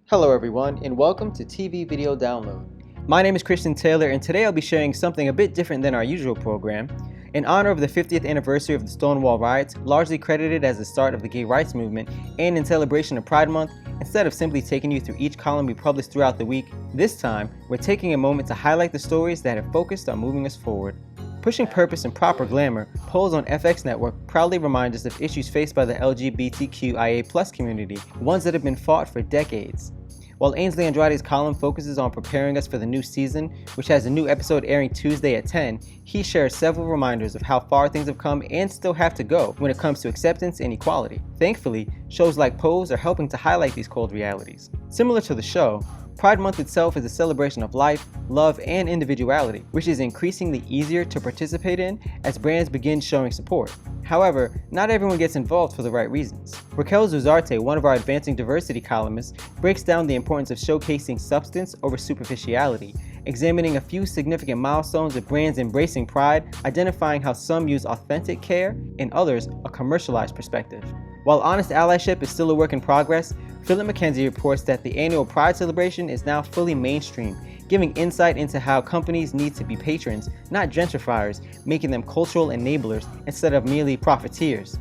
Hello everyone, and welcome to TV Video Download. My name is Christian Taylor, and today I'll be sharing something a bit different than our usual program. In honor of the 50th anniversary of the Stonewall Riots, largely credited as the start of the gay rights movement, and in celebration of Pride Month, instead of simply taking you through each column we publish throughout the week, this time, we're taking a moment to highlight the stories that have focused on moving us forward. Pushing purpose and proper glamour, polls on FX Network proudly remind us of issues faced by the LGBTQIA+ community, ones that have been fought for decades. While Ainsley Andrade's column focuses on preparing us for the new season, which has a new episode airing Tuesday at 10, he shares several reminders of how far things have come and still have to go when it comes to acceptance and equality. Thankfully, shows like Pose are helping to highlight these cold realities. Similar to the show, Pride Month itself is a celebration of life, love, and individuality, which is increasingly easier to participate in as brands begin showing support. However, not everyone gets involved for the right reasons. Raquel Zuzarte, one of our Advancing Diversity columnists, breaks down the importance of showcasing substance over superficiality, examining a few significant milestones of brands embracing pride, identifying how some use authentic care and others a commercialized perspective. While honest allyship is still a work in progress, Philip McKenzie reports that the annual Pride celebration is now fully mainstream, giving insight into how companies need to be patrons, not gentrifiers, making them cultural enablers instead of merely profiteers.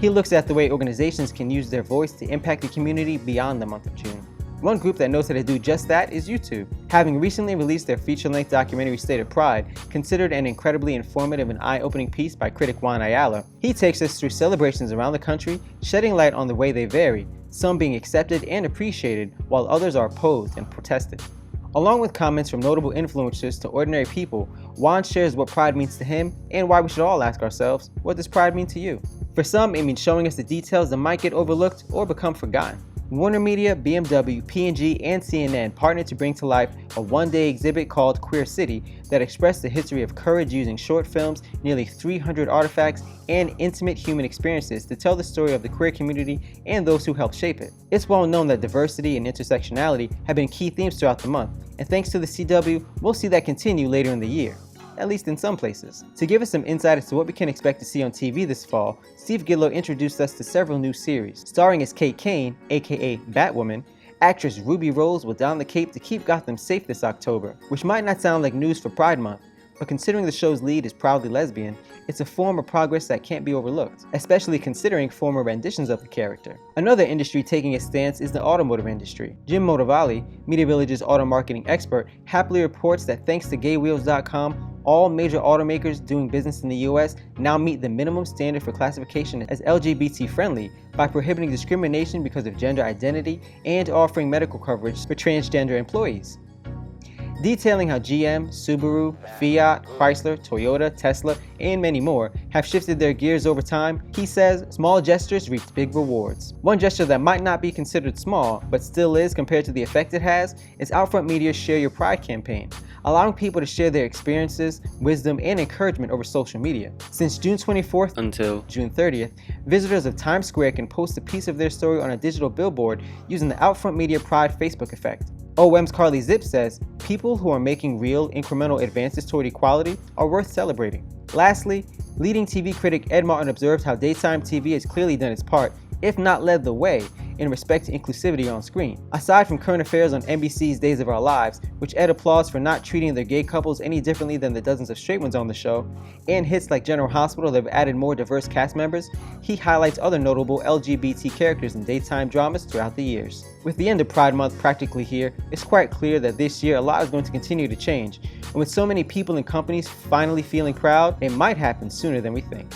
He looks at the way organizations can use their voice to impact the community beyond the month of June. One group that knows how to do just that is YouTube. Having recently released their feature-length documentary State of Pride, considered an incredibly informative and eye-opening piece by critic Juan Ayala, he takes us through celebrations around the country, shedding light on the way they vary, some being accepted and appreciated, while others are opposed and protested. Along with comments from notable influencers to ordinary people, Juan shares what pride means to him and why we should all ask ourselves, what does pride mean to you? For some, it means showing us the details that might get overlooked or become forgotten. Warner Media, BMW, P&G, and CNN partnered to bring to life a one-day exhibit called Queer City that expressed the history of courage using short films, nearly 300 artifacts, and intimate human experiences to tell the story of the queer community and those who helped shape it. It's well known that diversity and intersectionality have been key themes throughout the month, and thanks to the CW, we'll see that continue later in the year. At least in some places. To give us some insight as to what we can expect to see on TV this fall, Steve Gillow introduced us to several new series. Starring as Kate Kane, aka Batwoman, actress Ruby Rose will don the cape to keep Gotham safe this October, which might not sound like news for Pride Month, but considering the show's lead is proudly lesbian, it's a form of progress that can't be overlooked, especially considering former renditions of the character. Another industry taking a stance is the automotive industry. Jim Motovalli, Media Village's auto marketing expert, happily reports that thanks to GayWheels.com, all major automakers doing business in the US now meet the minimum standard for classification as LGBT friendly by prohibiting discrimination because of gender identity and offering medical coverage for transgender employees. Detailing how GM, Subaru, Fiat, Chrysler, Toyota, Tesla, and many more have shifted their gears over time, he says small gestures reap big rewards. One gesture that might not be considered small, but still is compared to the effect it has, is Outfront Media's Share Your Pride campaign, allowing people to share their experiences, wisdom, and encouragement over social media. Since June 24th until June 30th, visitors of Times Square can post a piece of their story on a digital billboard using the Outfront Media Pride Facebook effect. OM's Carly Zip says, people who are making real, incremental advances toward equality are worth celebrating. Lastly, leading TV critic Ed Martin observed how daytime TV has clearly done its part, if not led the way, in respect to inclusivity on screen. Aside from current affairs on NBC's Days of Our Lives, which Ed applauds for not treating their gay couples any differently than the dozens of straight ones on the show, and hits like General Hospital that have added more diverse cast members, he highlights other notable LGBT characters in daytime dramas throughout the years. With the end of Pride Month practically here, it's quite clear that this year a lot is going to continue to change, and with so many people and companies finally feeling proud, it might happen sooner than we think.